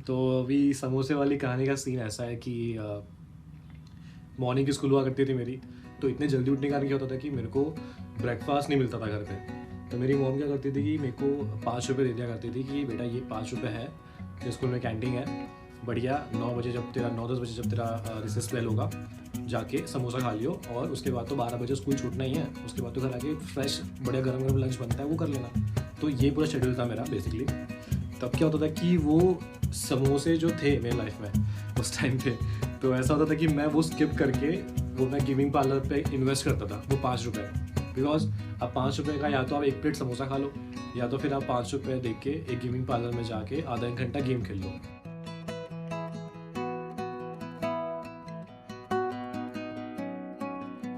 तो अभी समोसे वाली कहानी का सीन ऐसा है कि मॉर्निंग की स्कूल हुआ करती थी मेरी। तो इतने जल्दी उठने का कारण क्या होता था कि मेरे को ब्रेकफास्ट नहीं मिलता था घर पे। तो मेरी मॉम क्या करती थी कि मेरे को 5 रुपये दे दिया करती थी कि बेटा ये 5 रुपये है, तेरे स्कूल में कैंटीन है, बढ़िया 9 बजे जब तेरा 9-10 बजे जब तेरा रिसेस बेल होगा जाके समोसा खा लियो, और उसके बाद तो 12 बजे स्कूल छूटना ही है। उसके बाद तो घर आके फ्रेश बढ़िया गरम गरम लंच बनता है वो कर लेना। तो ये पूरा शेड्यूल था मेरा बेसिकली। तब क्या होता था कि वो समोसे जो थे मेरी लाइफ में उस टाइम पे, तो ऐसा होता था कि मैं वो स्किप करके वो मैं गेमिंग पार्लर पे इन्वेस्ट करता था वो 5 रुपये। बिकॉज अब 5 रुपये का या तो आप एक प्लेट समोसा खा लो, या तो फिर आप 5 रुपये दे के एक गेमिंग पार्लर में जाके आधा एक घंटा गेम खेल लो।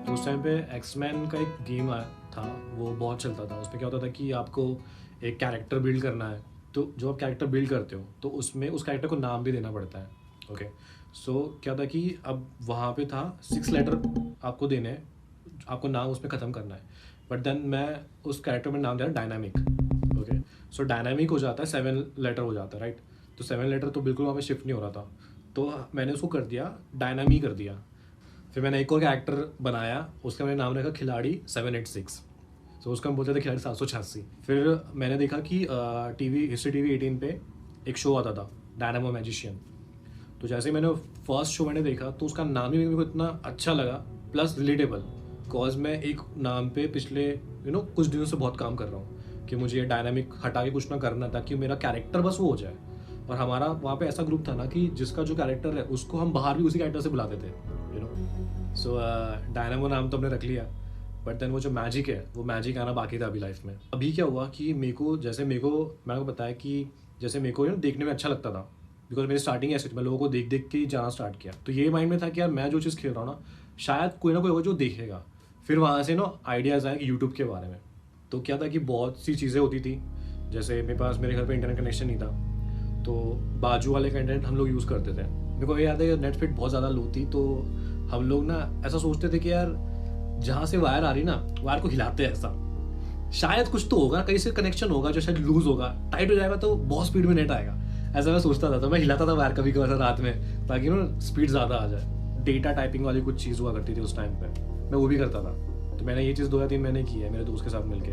तो उस टाइम पे एक्समैन का एक गेम आया था, वो बहुत चलता था। उसमें क्या होता था कि आपको एक कैरेक्टर बिल्ड करना है, तो जो आप कैरेक्टर बिल्ड करते हो तो उसमें उस कैरेक्टर को नाम भी देना पड़ता है। ओके, सो क्या था कि अब वहाँ पे था 6 लेटर आपको देने हैं, आपको नाम उसमें ख़त्म करना है। बट देन मैं उस कैरेक्टर में नाम दिया डायनामिक। ओके, सो डायनामिक हो जाता है 7 लेटर हो जाता है, राइट। तो 7 लेटर तो बिल्कुल वहाँ पे शिफ्ट नहीं हो रहा था, तो मैंने उसको कर दिया डायनामी कर दिया। फिर मैंने एक और कैरेक्टर बनाया, उसका मैंने नाम रखा खिलाड़ी 786। तो उसका हम बोलते थे खिलाड़ी 786। फिर मैंने देखा कि टीवी हिस्ट्री टीवी 18 पे एक शो आता था डायनामो मैजिशियन। तो जैसे मैंने फर्स्ट शो मैंने देखा तो उसका नाम ही मेरे को इतना अच्छा लगा, प्लस रिलेटेबल। कॉज मैं एक नाम पे पिछले कुछ दिनों से बहुत काम कर रहा हूँ कि मुझे ये डायनामिक हटा के कुछ ना करना, ताकि मेरा कैरेक्टर बस वो हो जाए। और हमारा वहाँ पे ऐसा ग्रुप था ना कि जिसका जो कैरेक्टर है उसको हम बाहर भी उसी कैरेक्टर से बुलाते थे, सो डायनामो नाम तो हमने रख लिया। बट देन वो जो मैजिक है वो मैजिक आना बाकी था अभी लाइफ में। अभी क्या हुआ कि मैंने को बताया कि जैसे मेरे को देखने में अच्छा लगता था, बिकॉज मेरी स्टार्टिंग ऐसी थी, मैं लोगों को देख देख के जाना स्टार्ट किया। तो ये माइंड में था कि यार मैं जो चीज़ खेल रहा हूँ ना, शायद कोई ना कोई होगा जो देखेगा। फिर वहाँ से आइडियाज़ आए यूट्यूब के बारे में। तो क्या था कि बहुत सी चीज़ें होती थी, जैसे मेरे घर पर इंटरनेट कनेक्शन नहीं था, तो बाजू वाले का इंटरनेट हम लोग यूज़ करते थे। मेरे को याद है नेट स्पीड बहुत ज़्यादा लो थी, तो हम लोग ना ऐसा सोचते थे कि यार जहाँ से वायर आ रही ना, वायर को हिलाते हैं, ऐसा शायद कुछ तो होगा, कहीं से कनेक्शन होगा जो शायद लूज होगा, टाइट हो जाएगा तो बहुत स्पीड में नेट आएगा। ऐसा मैं सोचता था, तो मैं हिलाता था वायर कभी कभी रात में, ताकि स्पीड ज़्यादा आ जाए। डेटा टाइपिंग वाली कुछ चीज़ हुआ करती थी उस टाइम पे, मैं वो भी करता था। तो मैंने ये चीज़ 2 या 3 महीने की है मेरे दोस्त के साथ मिलके।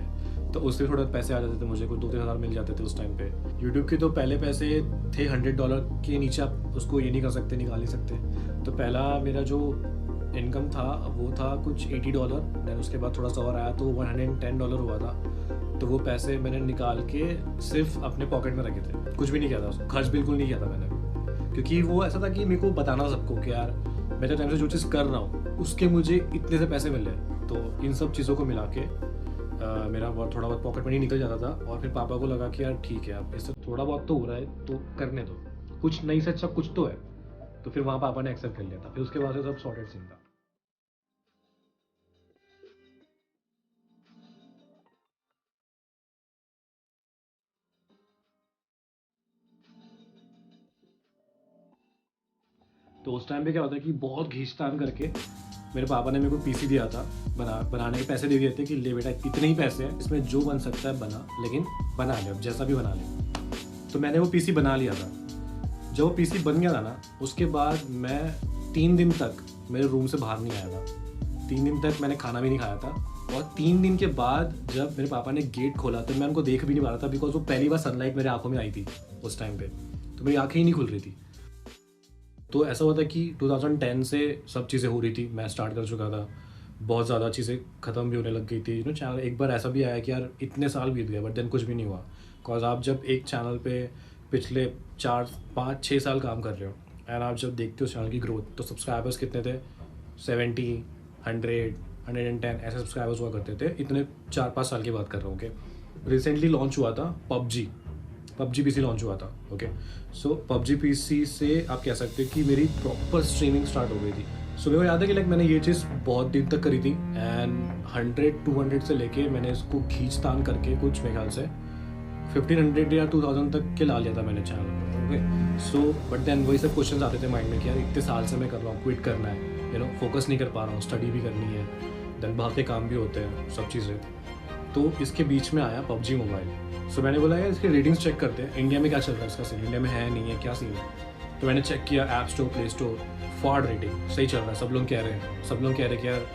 तो उससे थोड़े पैसे आ जाते थे मुझे, कुछ 2-3 हज़ार मिल जाते थे उस टाइम पे। यूट्यूब के तो पहले पैसे थे $100 के नीचे आप उसको ये नहीं कर सकते, निकाल नहीं सकते। तो पहला मेरा जो इनकम था वो था कुछ $80, देन उसके बाद थोड़ा सा और आया तो $110 हुआ था। तो वो पैसे मैंने निकाल के सिर्फ अपने पॉकेट में रखे थे, कुछ भी नहीं किया था उसको, खर्च बिल्कुल नहीं किया था मैंने। क्योंकि वो ऐसा था कि मेरे को बताना सबको कि यार मेरे टाइम से जो चीज़ कर रहा हूँ उसके मुझे इतने से पैसे मिल रहे। तो इन सब चीज़ों को मिला के मेरा थोड़ा बहुत पॉकेट मनी निकल जाता था। और फिर पापा को लगा कि यार ठीक है, अब इससे थोड़ा बहुत तो हो रहा है तो करने दो, कुछ नहीं से अच्छा कुछ तो है। तो फिर वहाँ पापा ने एक्सेप्ट कर लिया था। फिर उसके बाद से सब सॉर्टेड सीन था। तो उस टाइम पे क्या होता है कि बहुत घींचतान करके मेरे पापा ने मेरे को पीसी दिया था, बनाने के पैसे दे दिए थे कि ले बेटा इतने ही पैसे हैं, इसमें जो बन सकता है बना, लेकिन बना ले, अब जैसा भी बना ले। तो मैंने वो पीसी बना लिया था। जब वो पीसी बन गया था ना, उसके बाद मैं 3 दिन तक मेरे रूम से बाहर नहीं आया था। 3 दिन तक मैंने खाना भी नहीं खाया था। और 3 दिन के बाद जब मेरे पापा ने गेट खोला तो मैं उनको देख भी नहीं पा रहा था, बिकॉज वो पहली बार सनलाइट मेरे आंखों में आई थी उस टाइम पे। तो मेरी आंखें ही नहीं खुल रही थी। तो ऐसा हुआ था कि 2010 से सब चीज़ें हो रही थी, मैं स्टार्ट कर चुका था, बहुत ज़्यादा चीज़ें ख़त्म भी होने लग गई थी। चैनल एक बार ऐसा भी आया कि यार इतने साल बीत गए, बट देन कुछ भी नहीं हुआ। बिकॉज आप जब एक चैनल पे पिछले 4-5-6 साल काम कर रहे हो, एंड आप जब देखते हो चैनल की ग्रोथ, तो सब्सक्राइबर्स कितने थे, 70, 100, 110 ऐसे सब्सक्राइबर्स हुआ करते थे। इतने 4-5 साल की बात कर रहा हूँ। ओके, रिसेंटली लॉन्च हुआ था पबजी पीसी लॉन्च हुआ था। ओके, सो पबजी पीसी से आप कह सकते हो कि मेरी प्रॉपर स्ट्रीमिंग स्टार्ट हो गई थी। सो मेरे को याद है कि मैंने ये चीज़ बहुत दिन तक करी थी, एंड 100-200 से लेके मैंने इसको खींचतान करके कुछ मेरे ख्याल से 1500 या 2000 तक के ला लिया था मैंने चैनल पर। ओके, सो बट देन वही सब क्वेश्चन आते थे माइंड में कि यार इतने साल से मैं कर रहा हूँ, क्विट करना है, फोकस नहीं कर पा रहा हूँ, स्टडी भी करनी है, देन बाहर के काम भी होते हैं, सब चीज़ें। तो इसके बीच में आया पबजी मोबाइल। सो मैंने बोला यार इसके रेटिंग्स चेक करते हैं, इंडिया में क्या चल रहा है इसका सीन, इंडिया में है नहीं है, क्या सीन है। तो मैंने चेक किया ऐप स्टोर, प्ले स्टोर, फॉर्ड रेटिंग सही चल रहा है, सब लोग कह रहे हैं, सब लोग कह रहे हैं कि यार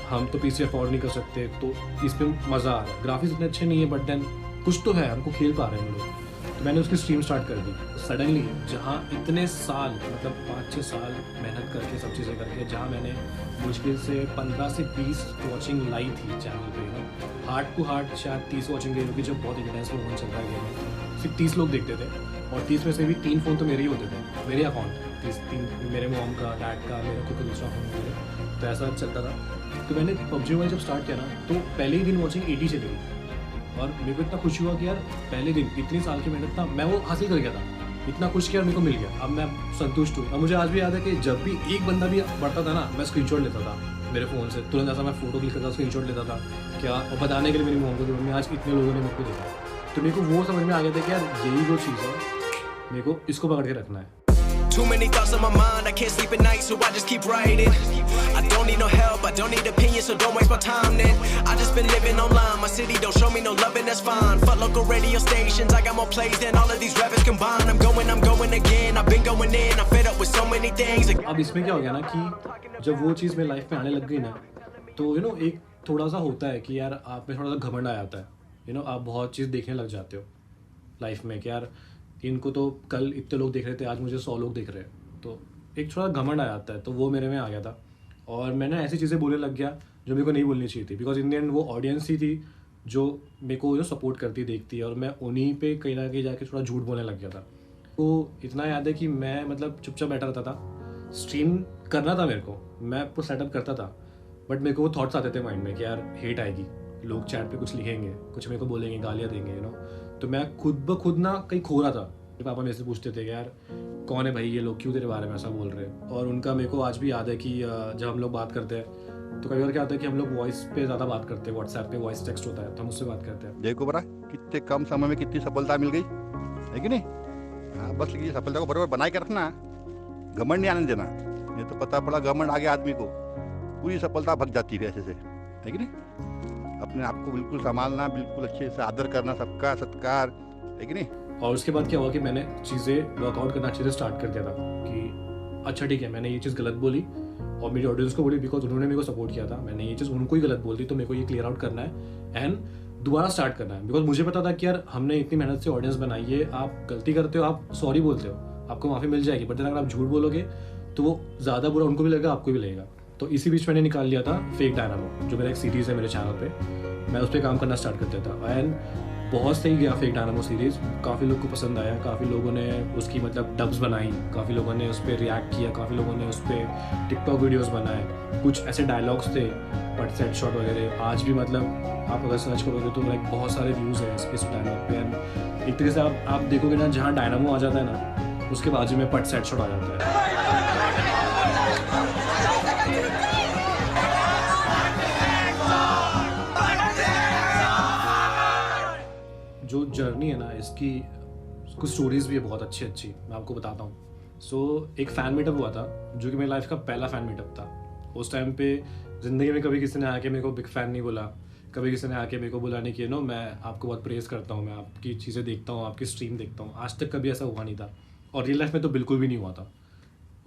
हम तो पीसी अफोर्ड नहीं कर सकते, तो इसमें मज़ा आ रहा है। ग्राफिक्स इतने अच्छे नहीं है बट देन कुछ तो है, हमको खेल पा रहे हैं हम लोग। तो मैंने उसकी स्ट्रीम स्टार्ट कर दी। सडनली जहाँ इतने साल मतलब 5-6 साल मेहनत करके सब चीज़ें करके, जहाँ मैंने मुश्किल से 15 से 20 वॉचिंग लाई थी चैनल पे ना, हार्ट टू हार्ट शायद 30 वॉचिंग गई होगी, जब बहुत इंटेंस में चल रहा है गेम। सिर्फ 30 लोग देखते थे और 30 में से भी 3 फ़ोन तो मेरे ही होते थे, मेरे अकाउंट 3 मेरे मॉम का, डैड का, मेरा खुद का दूसरा फ़ोन मेरे, तो ऐसा चलता था। तो मैंने पबजी मोबाइल जब स्टार्ट किया ना, तो पहले ही दिन वॉचिंग 80 चली गई और मेरे को इतना खुशी हुआ कि यार पहले दिन इतनी साल की मेहनत था, मैं वो हासिल कर गया था, इतना खुश किया और मेरे को मिल गया। अब मैं संतुष्ट हूँ। और मुझे आज भी याद है कि जब भी एक बंदा भी बढ़ता था ना, मैं स्क्रीनशॉट लेता था मेरे फ़ोन से, तुरंत ऐसा मैं फोटो क्लिक करता था, स्क्रीनशॉट लेता था क्या, और बताने के लिए मेरी मॉम को कि मम्मी आज इतने लोगों ने मेरे को देखा। तो मेरे को वो समझ में आ गया था कि यार यही वो चीज़ है, मेरे को इसको पकड़ के रखना है। Too many thoughts on my mind, I can't sleep at night, so I just keep writing. I don't need no help, I don't need opinions, so don't waste my time then. I just been living online, my city don't show me no love and that's fine. Fuck local radio stations, I got more plays than all of these rappers combined. I'm going again, I've been going in, I'm fed up with so many things. अब इसमें क्या हो गया ना कि जब वो चीज़ मेरी लाइफ में आने लग गई ना, तो एक थोड़ा सा होता है कि यार आप में थोड़ा सा घमंड आ जाता है। आप बहुत चीज़ देखने लग जाते हो लाइफ में कि यार इनको तो कल इतने लोग देख रहे थे, आज मुझे 100 लोग देख रहे हैं, तो एक थोड़ा घमंड आ जाता है। तो वो मेरे में आ गया था और मैंने ऐसी चीज़ें बोलने लग गया जो मेरे को नहीं बोलनी चाहिए थी, बिकॉज इन द एंड वो ऑडियंस ही थी जो मेरे को सपोर्ट करती देखती, और मैं उन्हीं पे कहीं ना कहीं जाके थोड़ा झूठ बोलने लग गया था। तो इतना याद है कि मैं मतलब चुपचाप बैठा रहता था, स्ट्रीम करना था मेरे को, मैं पूरा सेटअप करता था, बट मेरे को वो थॉट्स आते थे माइंड में कि यार हेट आएगी, लोग चैट पे कुछ लिखेंगे, कुछ मेरे को बोलेंगे, गालियाँ देंगे तो मैं खुद ब खुद ना कहीं खो रहा था। मेरे पापा मेरे से पूछते थे कि यार कौन है भाई ये लोग, क्यों तेरे बारे में ऐसा बोल रहे हैं। और उनका मेरे को आज भी याद है कि जब हम लोग बात करते हैं तो कई बार क्या होता है कि हम लोग वॉइस पे ज़्यादा बात करते हैं, व्हाट्सएप पे वॉइस टेक्स्ट होता है तो हम उससे बात करते हैं। देखो बड़ा कितने कम समय में कितनी सफलता मिल गई है कि नहीं। हाँ बस ये सफलता को बराबर बनाए के रखना, घमंड नहीं आने देना, नहीं तो पता पड़ा घमंड आगे आदमी को पूरी सफलता भग जाती है ऐसे से, है कि नहीं। अपने आप को बिल्कुल संभालना, बिल्कुल अच्छे से आदर करना, सबका सत्कार, है कि नहीं। और उसके बाद क्या हुआ कि मैंने चीज़ें वर्कआउट करना अच्छे से स्टार्ट कर दिया था कि अच्छा ठीक है मैंने ये चीज़ गलत बोली और मेरी ऑडियंस को बोली, बिकॉज उन्होंने मेरे को सपोर्ट किया था, मैंने ये चीज़ उनको ही गलत बोल दी, तो मेरे को ये क्लियर आउट करना है एंड दोबारा स्टार्ट करना है। बिकॉज मुझे पता था कि यार हमने इतनी मेहनत से ऑडियंस बनाई है, आप गलती करते हो, आप सॉरी बोलते हो, आपको माफ़ी मिल जाएगी, बट अगर आप झूठ बोलोगे तो वो ज़्यादा बुरा उनको भी लगेगा, आपको भी लगेगा। तो इसी बीच मैंने निकाल लिया था फेक डायनामो, जो मेरा एक सीरीज़ है मेरे चैनल पे, मैं उस पर काम करना स्टार्ट कर दिया था एंड बहुत सही गया फेक डायनामो सीरीज़। काफ़ी लोग को पसंद आया, काफ़ी लोगों ने उसकी मतलब डब्स बनाई, काफ़ी लोगों ने उस पर रिएक्ट किया, काफ़ी लोगों ने उस पर टिकटॉक वीडियोस बनाए, कुछ ऐसे डायलॉग्स थे बट सेट शॉट वगैरह आज भी मतलब आप अगर सर्च करोगे तो लाइक बहुत सारे व्यूज़ हैं इस डायलॉग पे एंड एक तरीके से आप देखोगे ना जहाँ डायनामो आ जाता है ना उसके बाजू में पट सेट शॉट आ जाता है। जो जर्नी है ना इसकी कुछ स्टोरीज भी है बहुत अच्छी अच्छी, मैं आपको बताता हूँ। सो एक फ़ैन मीटअप हुआ था जो कि मेरी लाइफ का पहला फ़ैन मीटअप था। उस टाइम पे ज़िंदगी में कभी किसी ने आके मेरे को बिग फ़ैन नहीं बोला, कभी किसी ने आके मेरे को बोला नहीं कि मैं आपको बहुत प्रेज़ करता हूँ, मैं आपकी चीज़ें देखता हूँ, आपकी स्ट्रीम देखता हूँ, आज तक कभी ऐसा हुआ नहीं था और रियल लाइफ में तो बिल्कुल भी नहीं हुआ था।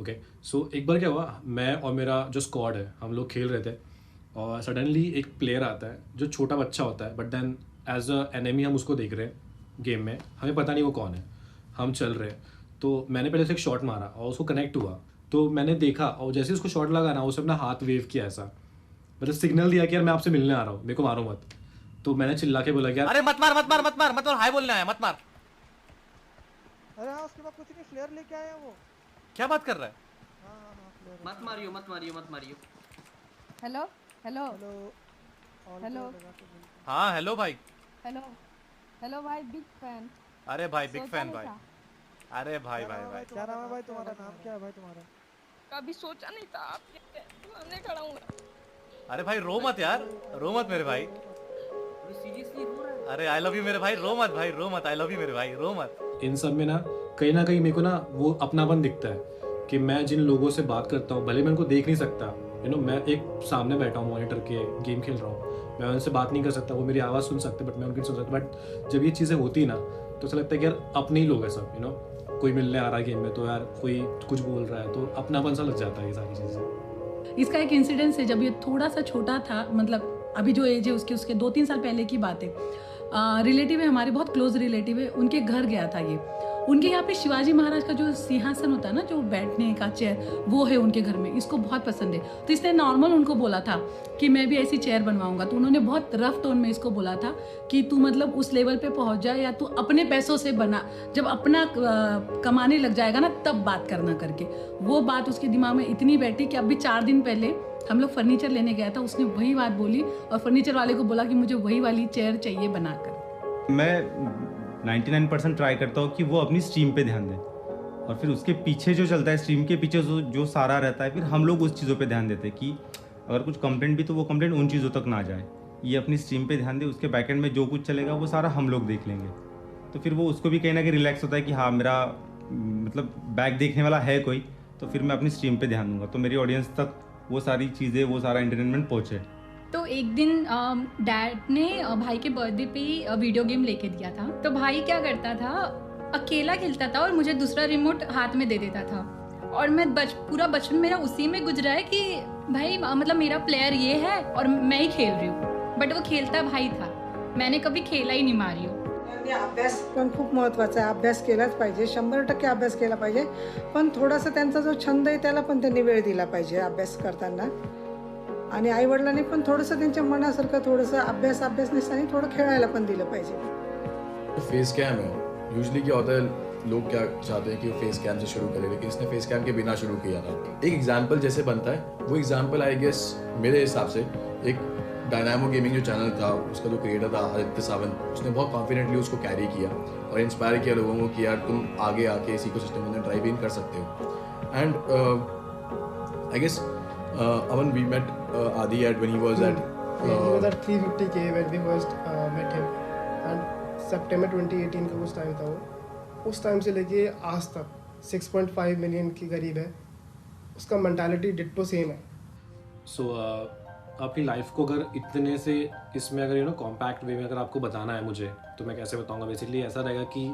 ओके सो एक बार क्या हुआ, मैं और मेरा जो स्क्वाड है हम लोग खेल रहे थे और सडनली एक प्लेयर आता है जो छोटा बच्चा होता है, but then as a enemy हम उसको देख रहे हैं गेम में, हमें पता नहीं वो कौन है, हम चल रहे हैं। तो मैंने पहले से एक शॉट मारा और उसको कनेक्ट हुआ, तो मैंने देखा और जैसे उसको शॉट लगा ना उसने अपना हाथ वेव किया, ऐसा मतलब सिग्नल दिया कि यार मैं आपसे मिलने आ रहा हूँ, मेरे को मारो मत। तो मैंने चिल्ला के बोला कि यार अरे मत मार मत मार मत मार मत मार, हाय बोलना है, मत मार। अरे हाँ उसके बाद कुछ नहीं, फ्लेयर लेके आया वो। क्या बात कर रहा है? फ्लेयर मत मारियो मत मारियो मत Mario. Hello hello hello hello. हाँ हेलो भाई। हेलो हेलो भाई, बिग फैन। अरे भाई बिग फैन भाई। अरे भाई भाई भाई क्या नाम है भाई तुम्हारा, नाम क्या है भाई तुम्हारा? कभी सोचा नहीं था आपके सामने खड़ा हूँ। अरे भाई रो मत यार, रो मत मेरे भाई। सीरियसली रो रहा है? अरे आई लव यू मेरे भाई, रो मत भाई, रो मत, आई लव यू मेरे भाई, रो मत। इन सब में ना कहीं मेरे को ना वो अपनापन दिखता है कि मैं जिन लोगों से बात करता हूँ, भले मैं उनको देख नहीं सकता, मैं एक सामने बैठा हूँ मॉनिटर के गेम खेल रहा हूँ, मैं उनसे बात नहीं कर सकता, वो मेरी आवाज़ सुन सकते बट मैं उनकी सुन सकता। बट जब ये चीज़ें होती ना तो ऐसा लगता है कि यार अपने ही लोग हैं सब, यू नो, कोई मिलने आ रहा है गेम में तो यार कोई कुछ बोल रहा है तो अपनापन सा लग जाता है ये सारी चीज़ें। इसका एक इंसिडेंस है, जब ये थोड़ा सा छोटा था, मतलब अभी जो एज है उसके 2-3 साल पहले की बात है। रिलेटिव है हमारे, बहुत क्लोज रिलेटिव है, उनके घर गया था ये। उनके यहाँ पे शिवाजी महाराज का जो सिंहासन होता है ना, जो बैठने का चेयर, वो है उनके घर में, इसको बहुत पसंद है। तो इसने नॉर्मल उनको बोला था कि मैं भी ऐसी चेयर बनवाऊंगा। तो उन्होंने बहुत रफ टोन में इसको बोला था कि तू मतलब उस लेवल पे पहुंच जा, या तू अपने पैसों से बना, जब अपना कमाने लग जाएगा ना तब बात करना करके। वो बात उसके दिमाग में इतनी बैठी कि अभी 4 दिन पहले हम लोग फर्नीचर लेने गया था, उसने वही बात बोली और फर्नीचर वाले को बोला कि मुझे वही वाली चेयर चाहिए बनाकर। मैं 99% ट्राई करता हूँ कि वो अपनी स्ट्रीम पे ध्यान दें, और फिर उसके पीछे जो चलता है, स्ट्रीम के पीछे जो सारा रहता है, फिर हम लोग उस चीज़ों पे ध्यान देते हैं कि अगर कुछ कंप्लेंट भी तो वो कंप्लेंट उन चीज़ों तक ना जाए। ये अपनी स्ट्रीम पे ध्यान दे, उसके बैकएंड में जो कुछ चलेगा वो सारा हम लोग देख लेंगे। तो फिर वो उसको भी कहीं ना कहीं रिलैक्स होता है कि हाँ मेरा मतलब बैक देखने वाला है कोई, तो फिर मैं अपनी स्ट्रीम पे ध्यान दूंगा, तो मेरी ऑडियंस तक वो सारी चीज़ें, वो सारा एंटरटेनमेंट पहुँचे। तो एक दिन डैड ने भाई के बर्थडे पे ही वीडियो गेम लेके दिया था। तो भाई क्या करता था, अकेला खेलता था और मुझे दूसरा रिमोट हाथ में दे देता था। और मैं पूरा बचपन मेरा उसी में गुजरा है कि भाई मतलब मेरा प्लेयर ये है और मैं ही खेल रही हूँ, बट वो खेलता भाई था, मैंने कभी खेला ही नहीं मारियो। अभ्यास पण खूप महत्त्वाचा आहे, अभ्यास केलाच पाहिजे, 100% अभ्यास केला पाहिजे, पण थोडासा त्यांचा जो छंद आहे त्याला पण त्यांनी वेळ दिला पाहिजे अभ्यास करताना। आणि आईवडिलांनी पण थोडंसं त्यांच्या मनासारखं थोडंसं अभ्यास नसताना थोडं खेळायला पण दिलं पाहिजे। फेस कैम है, यूजुअली क्या होता है, लोग क्या चाहते हैं कि वो फेस कैम से शुरू करें, लेकिन इसने फेस कैम के बिना शुरू किया था। एक एग्जाम्पल जैसे बनता है, वो एग्जाम्पल आई गेस मेरे हिसाब से एक डायनामो गेमिंग जो चैनल था उसका जो क्रिएटर था आदित्य सावंत, उसने बहुत कॉन्फिडेंटली उसको कैरी किया और इंस्पायर किया लोगों को कि यार तुम आगे आके इस इकोसिस्टम में ड्राइव इन कर सकते हो। And I guess Aman, we met Adi at when he was at he was at 350K when we first met him, and September 2018 का उस टाइम था वो। उस टाइम से लेके आज तक 6.5 मिलियन के करीब है, उसका मेंटालिटी डिट्टो सेम है। सो आपकी लाइफ को अगर इतने से इसमें अगर कॉम्पैक्ट वे में अगर आपको बताना है मुझे, तो मैं कैसे बताऊंगा। बेसिकली ऐसा रहेगा कि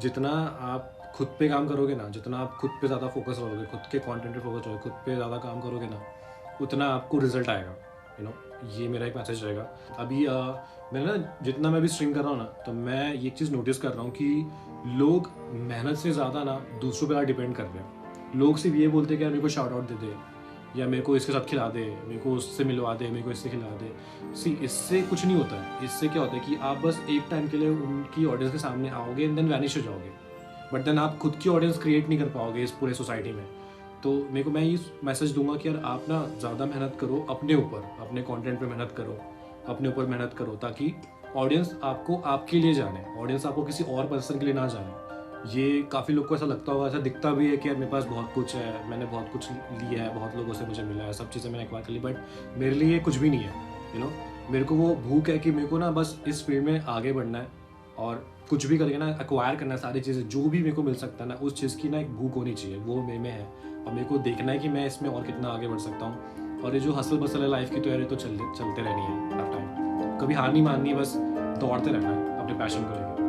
जितना आप खुद पे काम करोगे ना, जितना आप खुद पे ज़्यादा फोकस रहोगे, खुद के कंटेंट पे फोकस रहोगे, खुद पे ज़्यादा काम करोगे ना, उतना आपको रिजल्ट आएगा। ये मेरा एक मैसेज रहेगा। अभी मैं ना जितना मैं भी स्ट्रीम कर रहा हूँ ना, तो मैं ये चीज़ नोटिस कर रहा हूँ कि लोग मेहनत से ज़्यादा ना दूसरों पर डिपेंड कर रहे हैं। लोग सिर्फ ये बोलते हैं कि यार मेरे को शाउट आउट दे दे, या मेरे को इसके साथ खिला दे, मेरे को उससे मिलवा दे, मेरे को इससे खिला दे। इससे कुछ नहीं होता है। इससे क्या होता है कि आप बस एक टाइम के लिए उनकी ऑडियंस के सामने आओगे एंड देन वैनिश हो जाओगे, बट देन आप खुद की ऑडियंस क्रिएट नहीं कर पाओगे इस पूरे सोसाइटी में। तो मेरे को मैं ये मैसेज दूंगा कि यार आप ना ज़्यादा मेहनत करो अपने ऊपर, अपने कंटेंट पे मेहनत करो, अपने ऊपर मेहनत करो, ताकि ऑडियंस आपको आपके लिए जाने, ऑडियंस आपको किसी और पर्सन के लिए ना जाने। ये काफ़ी लोग को ऐसा लगता होगा, ऐसा दिखता भी है कि यार मेरे पास बहुत कुछ है, मैंने बहुत कुछ लिया है, बहुत लोगों से मुझे मिला है, सब चीज़ें मैंने एक्वायर कर ली, बट मेरे लिए कुछ भी नहीं है। मेरे को वो भूख है कि मेरे को ना बस इस फील्ड में आगे बढ़ना है और कुछ भी करके ना एक्वायर करना है सारी चीज़ें, जो भी मेरे को मिल सकता है ना, उस चीज़ की ना एक भूख होनी चाहिए, वो मेरे में है। और मेरे को देखना है कि मैं इसमें और कितना आगे बढ़ सकता हूँ। और ये जो हसल बसल है लाइफ की, तो यार ये तो चलते रहनी है हर टाइम, कभी हार नहीं माननी, बस दौड़ते रहना है अपने पैशन को लेकर।